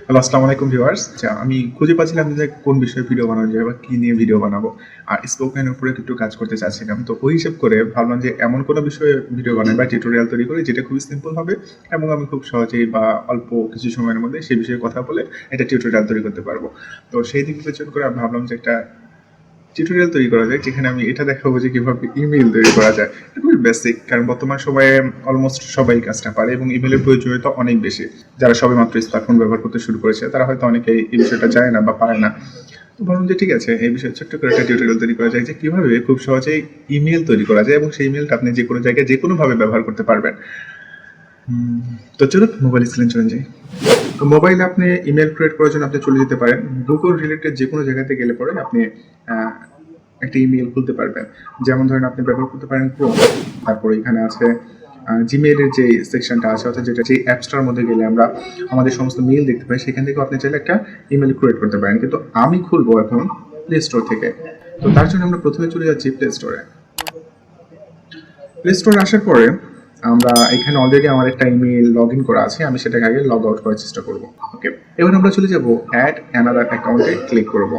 Hello, আসসালামু আলাইকুম viewers. আচ্ছা, আমি খুঁজে পাচ্ছিলাম যে কোন বিষয়ে ভিডিও বানানো যায় বা কি নিয়ে ভিডিও বানাবো। আর স্পোকেনের উপরে একটু কাজ করতে চাচ্ছিলাম। তো ওই হিসেব করে ভাবলাম যে এমন কোনো বিষয়ে ভিডিও বানাই বা টিউটোরিয়াল তৈরি করি যেটা খুবই সিম্পল হবে এবং আমি খুব সহজেই বা অল্প কিছু সময়ের মধ্যে সেই বিষয়ে কথা বলে একটা টিউটোরিয়াল তৈরি করতে পারবো। তো সেই দিক বিবেচনা করে আমি ভাবলাম যে একটা টিউটোরিয়াল তৈরি করা যায় যেখানে আমি এটা দেখাবো যে কিভাবে ইমেইল তৈরি করা যায়। এটা খুবই বেসিক, কারণ বর্তমান সময়ে অলমোস্ট সবাই কাজটা পারে এবং ইমেইলের প্রয়োজনীয়তা অনেক বেশি। যারা সবেমাত্র স্মার্টফোন ব্যবহার করতে শুরু করেছে তারা হয়তো অনেকে এই বিষয়টা জানে না বা পারে না। তো ভাবলাম যে ঠিক আছে, এই বিষয়ে ছোট্ট করে একটা টিউটোরিয়াল তৈরি করা যায় যে কিভাবে খুব সহজেই ইমেইল তৈরি করা যায় এবং সেই ইমেইলটা আপনি যে কোনো জায়গায় যে কোনোভাবে ব্যবহার করতে পারবেন। তো চলুন মোবাইল স্ক্রিন চলে যাই। তো মোবাইলে আপনি ইমেল ক্রিয়েট করার জন্য আপনি চলে যেতে পারেন গুগল রিলেটেড যে কোনো জায়গাতে গেলে পরে আপনি একটা ইমেল খুলতে পারবেন। যেমন ধরেন আপনি ব্যবহার করতে পারেন ক্রোম, তারপরে এখানে আছে জিমেইলের যে সেকশনটা আছে, অর্থাৎ যেটা যে অ্যাপসটার মধ্যে গেলে আমরা আমাদের সমস্ত মেইল দেখতে পাই, সেখান থেকে আপনি চাইলে একটা ইমেল ক্রিয়েট করতে পারেন। কিন্তু আমি খুলবো এখন প্লে স্টোর থেকে। তো তার জন্য আমরা প্রথমে চলে যাচ্ছি প্লে স্টোরে। প্লে স্টোরে আসার পরে আমরা এখানে অলরেডি আমার একটা ইমেল লগ ইন করা আছে, আমি সেটাকে আগে লগ আউট করার চেষ্টা করব। ওকে, এবার আমরা চলে যাব অ্যাড অ্যানাদার অ্যাকাউন্টে ক্লিক করব।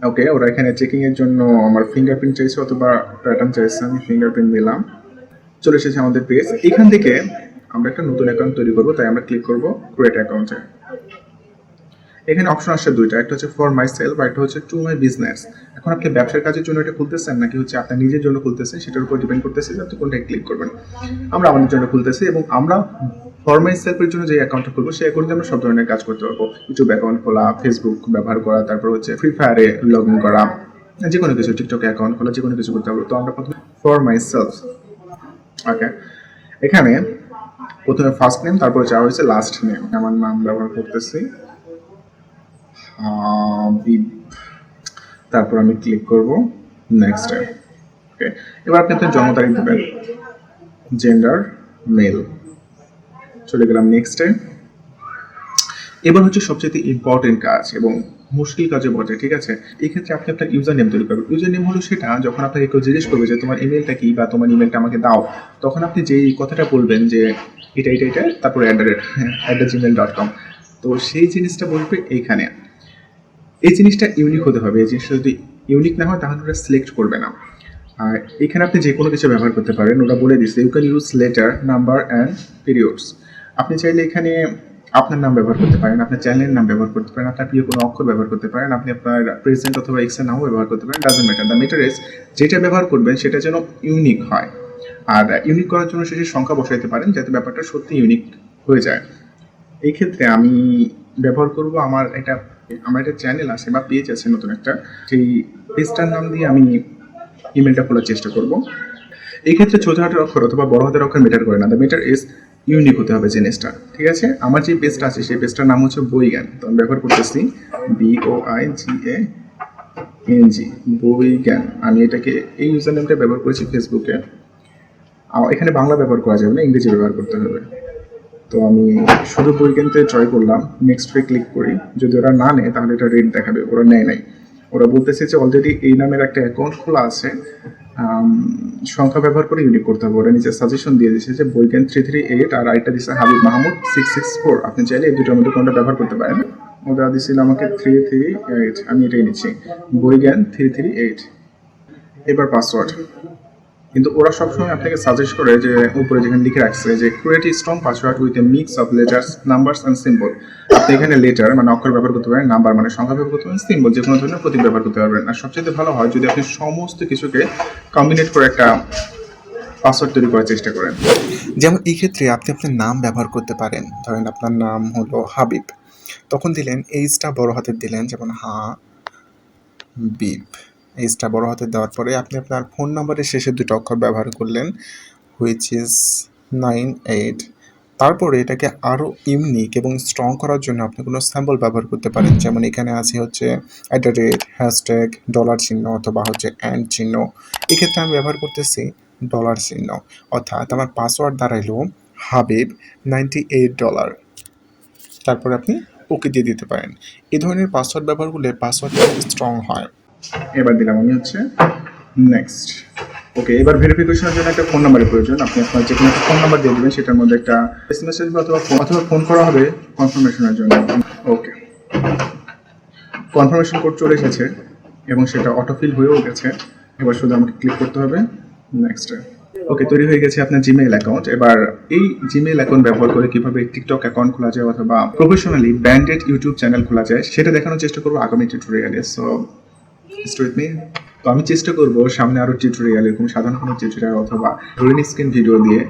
ওকে, ওরা এখানে চেকিং এর জন্য আমার ফিঙ্গারপ্রিন্ট চাইছে অথবা প্যাটার্ন চাইছে, আমি ফিঙ্গারপ্রিন্ট দিলাম। চলে এসেছে আমাদের পেজ। এখান থেকে আমরা একটা নতুন অ্যাকাউন্ট তৈরি করব, তাই আমরা ক্লিক করব ক্রিয়েট অ্যাকাউন্টে। এখানে অপশন আসছে দুইটা, একটা হচ্ছে ফর মাই সেলফ আর একটা হচ্ছে টু মাই বিজনেস। এখন আপনি ব্যবসার কাজের জন্য এটা খুলতেছেন নাকি হচ্ছে আপনার নিজের জন্য খুলতেছেন, সেটার উপর ডিপেন্ড করতেছে যে আপনি কোনটায় ক্লিক করবেন। আমরা আমাদের জন্য খুলতেছি এবং আমরা ফর মাই সেলফের জন্য যে অ্যাকাউন্টটা খুলবো সেই অ্যাকাউন্টে আমরা সব ধরনের কাজ করতে পারবো। ইউটিউব অ্যাকাউন্ট খোলা, ফেসবুক ব্যবহার করা, তারপর হচ্ছে ফ্রি ফায়ারে লগ ইন করা, যে কোনো কিছু, টিকটকে অ্যাকাউন্ট খোলা, যে কোনো কিছু করতে পারবো। তো আমরা প্রথমে ফর মাই সেলফ। ওকে, এখানে প্রথমে ফার্স্ট নেম, তারপরে চাওয়া হয়েছে লাস্ট নেম। আমার নাম ব্যবহার করতেছি তারপর আমি ক্লিক করব নেক্সট। ওকে, এবার আপনি আপনার জন্ম তারিখ দেবেন, জেন্ডার মেল। চলে গেলাম নেক্সটে। এবার হচ্ছে সবচেয়ে ইম্পর্টেন্ট কাজ এবং মুশকিল কাজে বটে, ঠিক আছে। এই ক্ষেত্রে আপনি আপনার ইউজার নেম তৈরি করবেন। ইউজার নেম হলো সেটা যখন আপনাকে কেউ জিজ্ঞেস করবে যে তোমার ইমেলটা কি বা তোমার ইমেলটা আমাকে দাও, তখন আপনি যেই কথাটা বলবেন যে এটা এটা এটা, তারপরে @gmail.com। তো সেই জিনিসটা বলবে এইখানে। এই জিনিসটা ইউনিক হতে হবে। এই জিনিসটা যদি ইউনিক না হয় তাহলে ওরা সিলেক্ট করবে না। আর এখানে আপনি যে কোনো কিছু ব্যবহার করতে পারেন, ওরা বলে দিচ্ছে you can use letter, number and periods. আপনি চাইলে এখানে আপনার নাম ব্যবহার করতে পারেন, আপনার চ্যানেলের নাম ব্যবহার করতে পারেন, আপনার প্রিয় কোনো অক্ষর ব্যবহার করতে পারেন, আপনি আপনার প্রেজেন্ট অথবা এক্সের নামও ব্যবহার করতে পারেন। Doesn't matter, the matter is যেটা ব্যবহার করবেন সেটা যেন ইউনিক হয়। আর ইউনিক করার জন্য শেষে সংখ্যা বসাইতে পারেন যাতে ব্যাপারটা সত্যি ইউনিক হয়ে যায়। এই ক্ষেত্রে আমি ব্যবহার করব আমার একটা চ্যানেল আছে বা পেজ আছে নতুন একটা, সেই পেজটার নাম দিয়ে আমি ইমেলটা খোলার চেষ্টা করব। এই ক্ষেত্রে ছোট হাতের অক্ষর অথবা বড় হাতের অক্ষর ম্যাটার করে না, দ্য ম্যাটার ইজ ইউনিক হতে হবে জিনিসটা, ঠিক আছে। আমার যে পেজটা আছে সেই পেজটার নাম হচ্ছে বইজ্ঞান, তো আমি ব্যবহার করতেছি BOIGANG, বইজ্ঞান। আমি এটাকে এই ইউজার নেমটা ব্যবহার করেছি ফেসবুকে। এখানে বাংলা ব্যবহার করা যাবে না, ইংরেজি ব্যবহার করতে হবে। তো আমি শুধু বইজ্ঞানতে ট্রাই করলাম, নেক্সট পে ক্লিক করি। যদি ওরা না নেয় তাহলে এটা রেড দেখাবে, ওরা নেয় নাই। ওরা বলতেছে যে অলরেডি এই নামের একটা অ্যাকাউন্ট খোলা আছে, সংখ্যা ব্যবহার করে ইউনিক করতে হবে। ওরা নিচে সাজেশন দিয়ে দিচ্ছে যে বইজ্ঞান 338 আর আরেকটা দিচ্ছে হাবিব মাহমুদ 664। আপনি চাইলে এই দুটোর মধ্যে কোনটা ব্যবহার করতে পারেন। ওরা দিছিল আমাকে 338, আমি এটাই নিচ্ছি, বইজ্ঞান 338। এবার পাসওয়ার্ড। কিন্তু ওরা সবসময় আপনাকে সাজেস্ট করে যে উপরে যেখানে লিখে রাখছে যে create a strong password with a mix of letters, numbers and symbol. আপনি এখানে লেটার মানে অক্ষর ব্যবহার করতে পারেন, নাম্বার মানে সংখ্যা ব্যবহার করতে পারেন, সিম্বল যে কোনো ধরনের প্রতীক ব্যবহার করতে পারবেন। আর সবচেয়ে ভালো হয় যদি আপনি সমস্ত কিছুকে কম্বিনেট করে একটা পাসওয়ার্ড তৈরি করার চেষ্টা করেন। যেমন এই ক্ষেত্রে আপনি আপনার নাম ব্যবহার করতে পারেন। ধরেন আপনার নাম হলো হাবিব, তখন দিলেন এইচটা বড় হাতের দিলেন, যেমন বিপ। এইচটা বড় হাতের দেওয়ার পরে আপনি আপনার ফোন নাম্বারের শেষের দুটো অক্ষর ব্যবহার করলেন, হুইচ ইজ 98। তারপরে এটাকে আরও ইউনিক এবং স্ট্রং করার জন্য আপনি কোনো সিম্বল ব্যবহার করতে পারেন। যেমন এখানে আছে হচ্ছে @, ডলার চিহ্ন অথবা হচ্ছে অ্যান্ড চিহ্ন। এক্ষেত্রে আমি ব্যবহার করতেছি ডলার চিহ্ন। অর্থাৎ আমার পাসওয়ার্ড দাঁড়াইল হাবিব $98। তারপরে আপনি ওকে দিয়ে দিতে পারেন। এই ধরনের পাসওয়ার্ড ব্যবহার করলে পাসওয়ার্ডটা স্ট্রং হয়। এবার দিলাম আমি হচ্ছে নেক্সট। ওকে, এবার ভেরিফিকেশনের জন্য একটা ফোন নাম্বারের প্রয়োজন। আপনি আপনার যে কোনো একটা ফোন নাম্বার দিয়ে দেবেন, সেটার মধ্যে একটা এসএমএস আসবে অথবা ফোন করা হবে কনফার্মেশনের জন্য। ওকে, কনফার্মেশন কোড চলে এসেছে এবং সেটা অটোফিল হয়েও গেছে। এবার শুধু আমাকে ক্লিক করতে হবে নেক্সটে। ওকে, তৈরি হয়ে গেছে আপনার জিমেইল অ্যাকাউন্ট। এবার এই জিমেইল অ্যাকাউন্ট ব্যবহার করে কিভাবে টিকটক অ্যাকাউন্ট খোলা যায় অথবা প্রফেশনালি ব্র্যান্ডেড ইউটিউব চ্যানেল খোলা যায় সেটা দেখানোর চেষ্টা করবো আগামী টিউটোরিয়ালে। So stay with me. তো আমি চেষ্টা করব সামনে আরো টিউটোরিয়াল, এরকম সাধারণ কোনো টিউটোরিয়াল অথবা গ্রিন স্ক্রিন ভিডিও দিয়ে,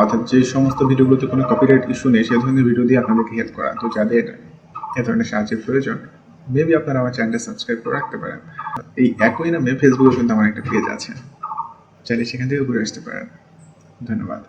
অর্থাৎ যে সমস্ত ভিডিওগুলোতে কোনো কপিরাইট ইস্যু নেই সে ধরনের ভিডিও দিয়ে আপনাদেরকে হেল্প করা। তো যাদের এ ধরনের সাহায্যের প্রয়োজন, মেবি আপনারা আমার চ্যানেলটা সাবস্ক্রাইব করে রাখতে পারেন। এই একই নামে ফেসবুকে কিন্তু আমার একটা পেজ আছে, চাইলে সেখান থেকে ঘুরে আসতে পারেন। ধন্যবাদ।